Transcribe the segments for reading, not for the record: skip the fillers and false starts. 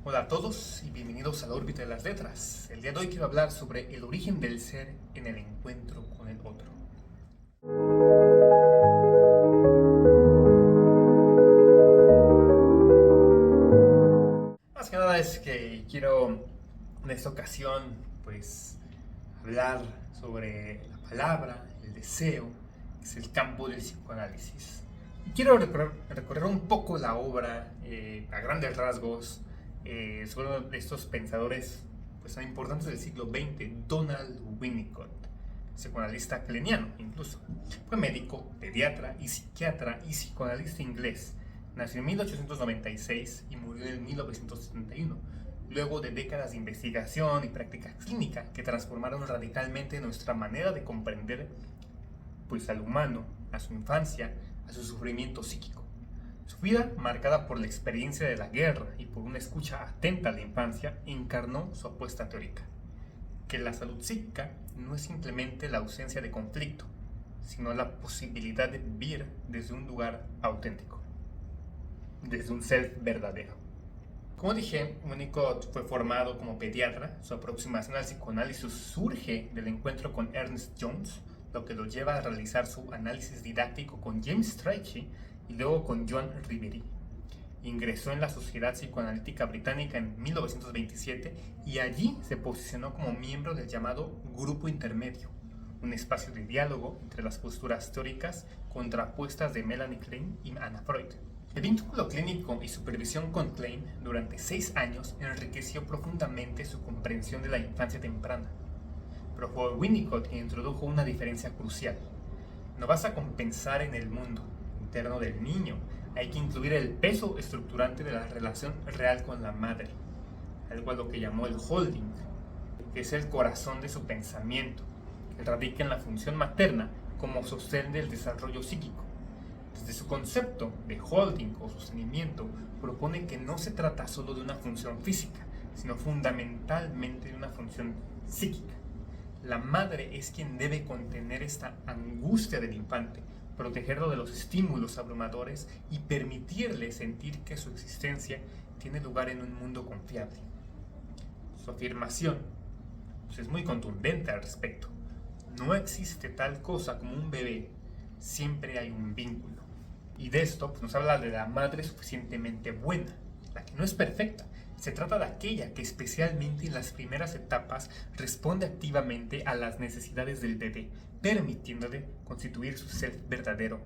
Hola a todos y bienvenidos a la órbita de las letras. El día de hoy quiero hablar sobre el origen del ser en el encuentro con el otro. Más que nada es que quiero en esta ocasión hablar sobre la palabra, el deseo, que es el campo del psicoanálisis. Y quiero recorrer un poco la obra a grandes rasgos sobre uno de estos pensadores tan importantes del siglo XX, Donald Winnicott, psicoanalista keniano incluso. Fue médico, pediatra y psiquiatra y psicoanalista inglés. Nació en 1896 y murió en 1971, luego de décadas de investigación y práctica clínica que transformaron radicalmente nuestra manera de comprender al humano, a su infancia, a su sufrimiento psíquico. Su vida, marcada por la experiencia de la guerra y por una escucha atenta a la infancia, encarnó su apuesta teórica, que la salud psíquica no es simplemente la ausencia de conflicto, sino la posibilidad de vivir desde un lugar auténtico, desde un self verdadero. Como dije, Winnicott fue formado como pediatra. Su aproximación al psicoanálisis surge del encuentro con Ernest Jones, lo que lo lleva a realizar su análisis didáctico con James Strachey y luego con John Ribery. Ingresó en la Sociedad Psicoanalítica Británica en 1927 y allí se posicionó como miembro del llamado Grupo Intermedio, un espacio de diálogo entre las posturas teóricas contrapuestas de Melanie Klein y Anna Freud. El vínculo clínico y supervisión con Klein durante 6 años enriqueció profundamente su comprensión de la infancia temprana. Pero fue Winnicott quien introdujo una diferencia crucial. No vas a compensar en el mundo interno del niño, hay que incluir el peso estructurante de la relación real con la madre, algo a lo que llamó el holding, que es el corazón de su pensamiento, que radica en la función materna como sostén del desarrollo psíquico. Desde su concepto de holding o sostenimiento, propone que no se trata solo de una función física, sino fundamentalmente de una función psíquica. La madre es quien debe contener esta angustia del infante, protegerlo de los estímulos abrumadores y permitirle sentir que su existencia tiene lugar en un mundo confiable. Su afirmación es muy contundente al respecto. No existe tal cosa como un bebé, siempre hay un vínculo. Y de esto nos habla de la madre suficientemente buena, la que no es perfecta. Se trata de aquella que especialmente en las primeras etapas responde activamente a las necesidades del bebé, permitiéndole constituir su self verdadero.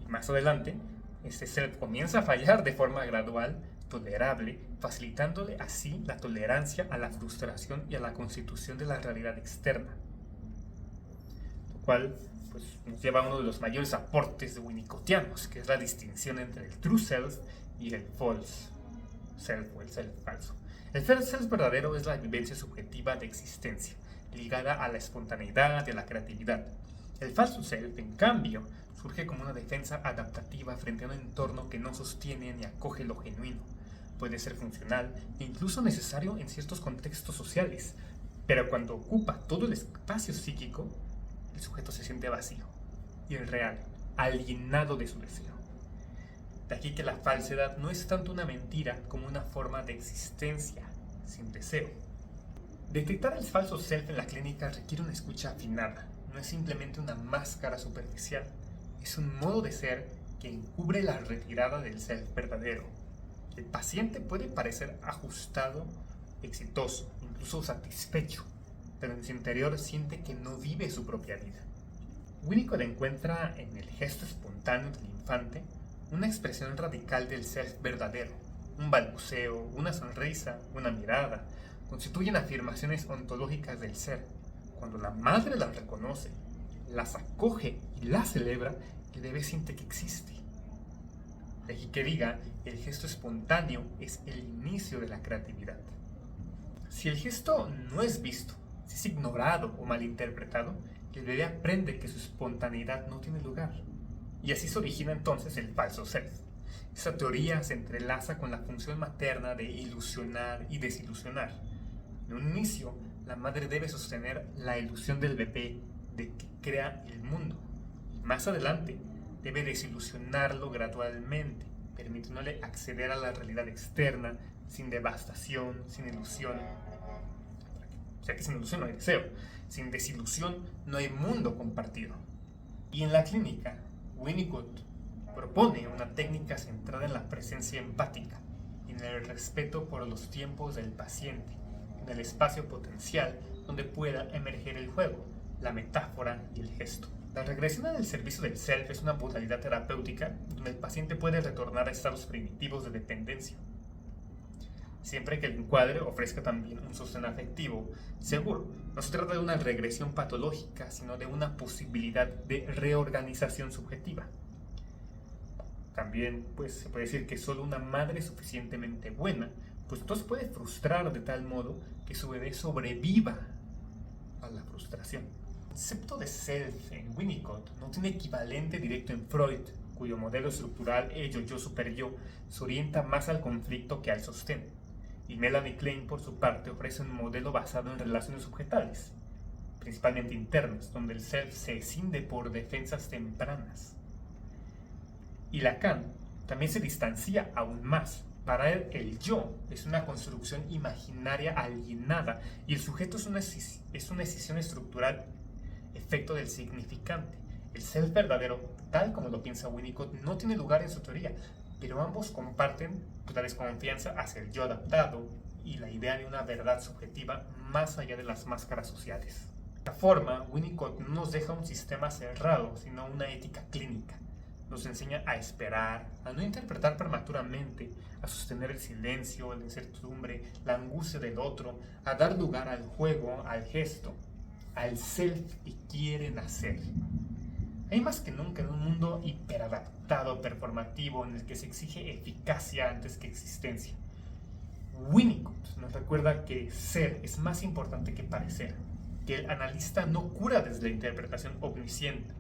Y más adelante, este self comienza a fallar de forma gradual, tolerable, facilitándole así la tolerancia a la frustración y a la constitución de la realidad externa. Lo cual nos lleva a uno de los mayores aportes de Winnicottianos, que es la distinción entre el true self y el false self o el self falso. El self verdadero es la vivencia subjetiva de existencia, ligada a la espontaneidad y a la creatividad. El falso self, en cambio, surge como una defensa adaptativa frente a un entorno que no sostiene ni acoge lo genuino. Puede ser funcional e incluso necesario en ciertos contextos sociales, pero cuando ocupa todo el espacio psíquico, el sujeto se siente vacío, irreal, alienado de su deseo. De aquí que la falsedad no es tanto una mentira como una forma de existencia sin deseo. Detectar el falso self en la clínica requiere una escucha afinada. No es simplemente una máscara superficial, es un modo de ser que encubre la retirada del self verdadero. El paciente puede parecer ajustado, exitoso, incluso satisfecho, pero en su interior siente que no vive su propia vida. Winnicott encuentra en el gesto espontáneo del infante una expresión radical del self verdadero. Un balbuceo, una sonrisa, una mirada, constituyen afirmaciones ontológicas del ser. Cuando la madre las reconoce, las acoge y las celebra, el bebé siente que existe. De aquí que diga, el gesto espontáneo es el inicio de la creatividad. Si el gesto no es visto, si es ignorado o malinterpretado, el bebé aprende que su espontaneidad no tiene lugar. Y así se origina entonces el falso self. Esta teoría se entrelaza con la función materna de ilusionar y desilusionar. En un inicio, la madre debe sostener la ilusión del bebé de que crea el mundo. Más adelante, debe desilusionarlo gradualmente, permitiéndole acceder a la realidad externa sin devastación, sin ilusión. Ya que sin ilusión no hay deseo, sin desilusión no hay mundo compartido. Y en la clínica, Winnicott propone una técnica centrada en la presencia empática y en el respeto por los tiempos del paciente, en el espacio potencial donde pueda emerger el juego, la metáfora y el gesto. La regresión al servicio del self es una modalidad terapéutica donde el paciente puede retornar a estados primitivos de dependencia, siempre que el encuadre ofrezca también un sostén afectivo seguro. No se trata de una regresión patológica, sino de una posibilidad de reorganización subjetiva. También se puede decir que solo una madre suficientemente buena, pues entonces puede frustrar de tal modo que su bebé sobreviva a la frustración. El concepto de self en Winnicott no tiene equivalente directo en Freud, cuyo modelo estructural ello-yo super-yo se orienta más al conflicto que al sostén. Y Melanie Klein, por su parte, ofrece un modelo basado en relaciones subjetales, principalmente internas, donde el self se escinde por defensas tempranas. Y Lacan también se distancia aún más. Para él, el yo es una construcción imaginaria alienada y el sujeto es una escisión estructural, efecto del significante. El self verdadero, tal como lo piensa Winnicott, no tiene lugar en su teoría, pero ambos comparten la desconfianza hacia el yo adaptado y la idea de una verdad subjetiva más allá de las máscaras sociales. De esta forma, Winnicott no nos deja un sistema cerrado, sino una ética clínica. Nos enseña a esperar, a no interpretar prematuramente, a sostener el silencio, la incertidumbre, la angustia del otro, a dar lugar al juego, al gesto, al self que quiere nacer. Hay más que nunca en un mundo hiperadaptado, performativo, en el que se exige eficacia antes que existencia. Winnicott nos recuerda que ser es más importante que parecer, que el analista no cura desde la interpretación omnisciente,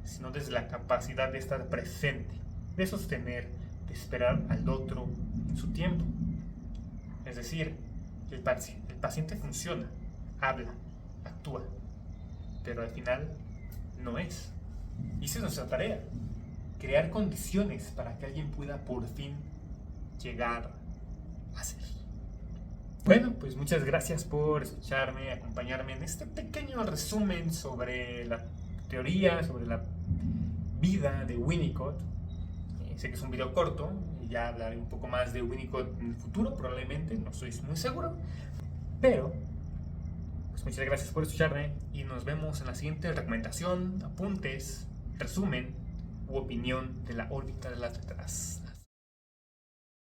sino desde la capacidad de estar presente, de sostener, de esperar al otro en su tiempo. Es decir, el paciente funciona, habla, actúa, pero al final no es. Y esa es nuestra tarea, crear condiciones para que alguien pueda por fin llegar a ser. Bueno, pues muchas gracias por escucharme, acompañarme en este pequeño resumen sobre la teoría, sobre la vida de Winnicott. Sé que es un video corto, y ya hablaré un poco más de Winnicott en el futuro, probablemente, no estoy muy seguro. Pero, pues muchas gracias por escucharme y nos vemos en la siguiente recomendación, apuntes, resumen u opinión de la órbita de las letras.